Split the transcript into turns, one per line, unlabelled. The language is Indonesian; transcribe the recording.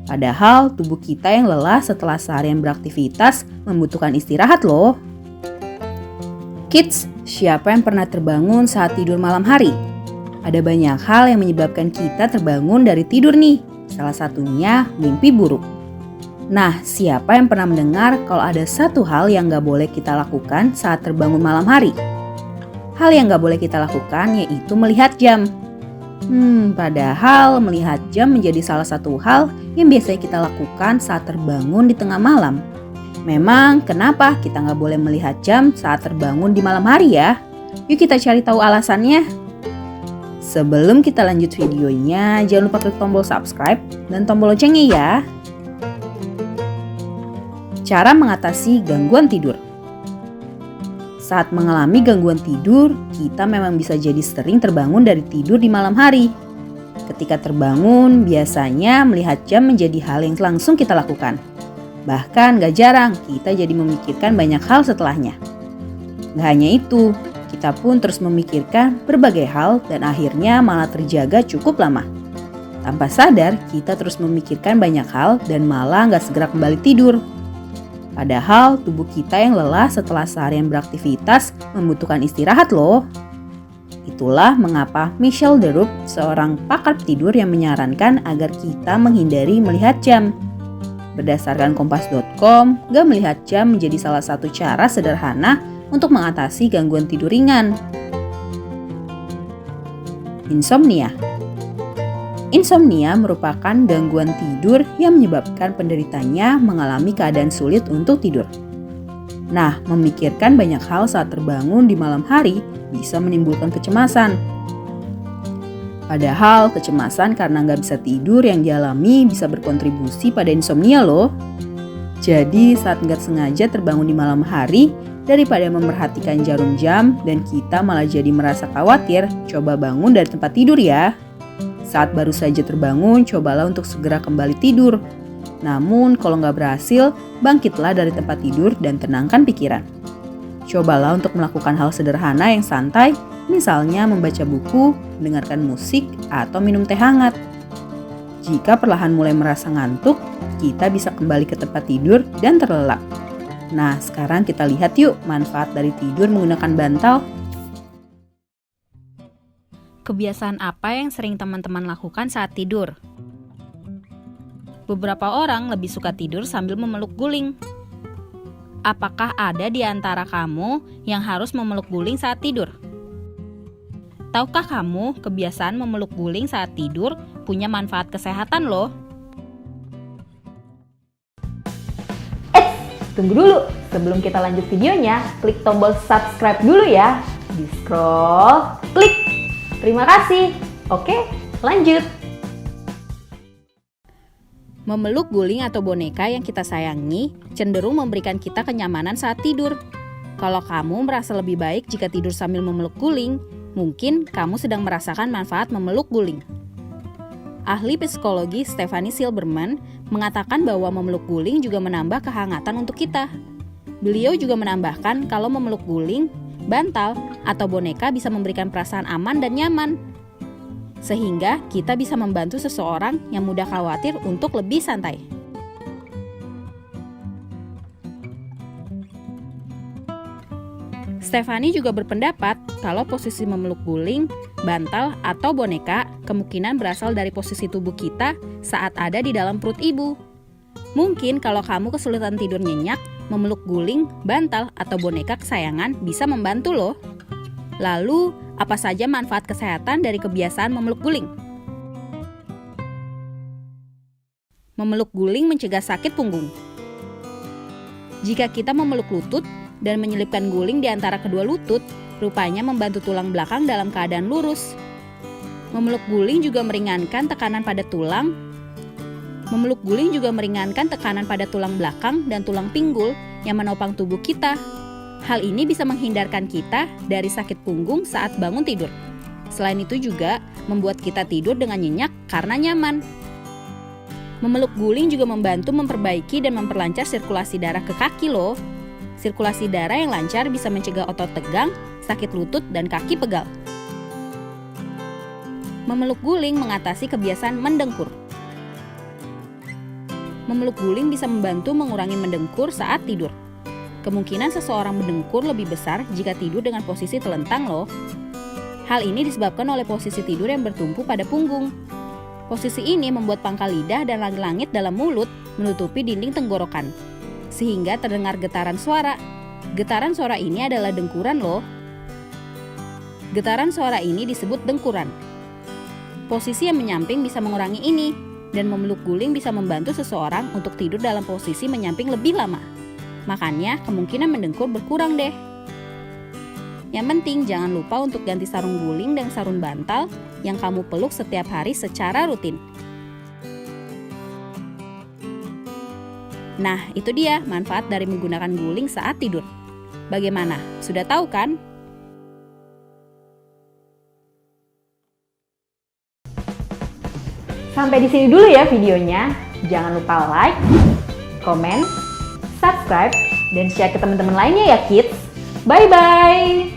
Padahal tubuh kita yang lelah setelah seharian beraktivitas membutuhkan istirahat loh. Kids, siapa yang pernah terbangun saat tidur malam hari? Ada banyak hal yang menyebabkan kita terbangun dari tidur nih. Salah satunya mimpi buruk. Nah, siapa yang pernah mendengar kalau ada satu hal yang gak boleh kita lakukan saat terbangun malam hari? Hal yang gak boleh kita lakukan yaitu melihat jam. Padahal melihat jam menjadi salah satu hal yang biasanya kita lakukan saat terbangun di tengah malam. Memang kenapa kita gak boleh melihat jam saat terbangun di malam hari ya? Yuk kita cari tahu alasannya. Sebelum kita lanjut videonya, jangan lupa klik tombol subscribe dan tombol loncengnya ya. Cara mengatasi gangguan tidur. Saat mengalami gangguan tidur, kita memang bisa jadi sering terbangun dari tidur di malam hari. Ketika terbangun, biasanya melihat jam menjadi hal yang langsung kita lakukan. Bahkan gak jarang kita jadi memikirkan banyak hal setelahnya. Gak hanya itu, kita pun terus memikirkan berbagai hal dan akhirnya malah terjaga cukup lama. Tanpa sadar, kita terus memikirkan banyak hal dan malah gak segera kembali tidur. Padahal tubuh kita yang lelah setelah seharian beraktivitas membutuhkan istirahat loh. Itulah mengapa Michelle Derup, seorang pakar tidur yang menyarankan agar kita menghindari melihat jam. Berdasarkan kompas.com, gak melihat jam menjadi salah satu cara sederhana untuk mengatasi gangguan tidur ringan. Insomnia. Insomnia merupakan gangguan tidur yang menyebabkan penderitanya mengalami keadaan sulit untuk tidur. Nah, memikirkan banyak hal saat terbangun di malam hari bisa menimbulkan kecemasan. Padahal kecemasan karena nggak bisa tidur yang dialami bisa berkontribusi pada insomnia loh. Jadi saat nggak sengaja terbangun di malam hari, daripada memperhatikan jarum jam dan kita malah jadi merasa khawatir, coba bangun dari tempat tidur ya. Saat baru saja terbangun, cobalah untuk segera kembali tidur. Namun, kalau nggak berhasil, bangkitlah dari tempat tidur dan tenangkan pikiran. Cobalah untuk melakukan hal sederhana yang santai, misalnya membaca buku, mendengarkan musik, atau minum teh hangat. Jika perlahan mulai merasa ngantuk, kita bisa kembali ke tempat tidur dan terlelap. Nah, sekarang kita lihat yuk manfaat dari tidur menggunakan bantal.
Kebiasaan apa yang sering teman-teman lakukan saat tidur? Beberapa orang lebih suka tidur sambil memeluk guling. Apakah ada di antara kamu yang harus memeluk guling saat tidur? Tahukah kamu kebiasaan memeluk guling saat tidur punya manfaat kesehatan loh?
Tunggu dulu, sebelum kita lanjut videonya, klik tombol subscribe dulu ya. Di scroll, klik. Terima kasih. Oke, lanjut.
Memeluk guling atau boneka yang kita sayangi cenderung memberikan kita kenyamanan saat tidur. Kalau kamu merasa lebih baik jika tidur sambil memeluk guling, mungkin kamu sedang merasakan manfaat memeluk guling. Ahli psikologi Stephanie Silberman mengatakan bahwa memeluk guling juga menambah kehangatan untuk kita. Beliau juga menambahkan kalau memeluk guling, bantal, atau boneka bisa memberikan perasaan aman dan nyaman. Sehingga kita bisa membantu seseorang yang mudah khawatir untuk lebih santai. Stephanie juga berpendapat kalau posisi memeluk guling, bantal, atau boneka kemungkinan berasal dari posisi tubuh kita saat ada di dalam perut ibu. Mungkin kalau kamu kesulitan tidur nyenyak, memeluk guling, bantal, atau boneka kesayangan bisa membantu loh. Lalu, apa saja manfaat kesehatan dari kebiasaan memeluk guling? Memeluk guling mencegah sakit punggung. Jika kita memeluk lutut dan menyelipkan guling di antara kedua lutut, rupanya membantu tulang belakang dalam keadaan lurus. Memeluk guling juga meringankan tekanan pada tulang. Memeluk guling juga meringankan tekanan pada tulang belakang dan tulang pinggul yang menopang tubuh kita. Hal ini bisa menghindarkan kita dari sakit punggung saat bangun tidur. Selain itu juga membuat kita tidur dengan nyenyak karena nyaman. Memeluk guling juga membantu memperbaiki dan memperlancar sirkulasi darah ke kaki loh. Sirkulasi darah yang lancar bisa mencegah otot tegang, sakit lutut, dan kaki pegal. Memeluk guling mengatasi kebiasaan mendengkur. Memeluk guling bisa membantu mengurangi mendengkur saat tidur. Kemungkinan seseorang mendengkur lebih besar jika tidur dengan posisi telentang loh. Hal ini disebabkan oleh posisi tidur yang bertumpu pada punggung. Posisi ini membuat pangkal lidah dan langit-langit dalam mulut menutupi dinding tenggorokan, sehingga terdengar getaran suara. Getaran suara ini adalah dengkuran loh. Getaran suara ini disebut dengkuran. Posisi yang menyamping bisa mengurangi ini, dan memeluk guling bisa membantu seseorang untuk tidur dalam posisi menyamping lebih lama. Makanya kemungkinan mendengkur berkurang deh. Yang penting jangan lupa untuk ganti sarung guling dan sarung bantal yang kamu peluk setiap hari secara rutin. Nah, itu dia manfaat dari menggunakan guling saat tidur. Bagaimana? Sudah tahu kan?
Sampai di sini dulu ya videonya. Jangan lupa like, komen, subscribe, dan share ke teman-teman lainnya ya kids. Bye-bye!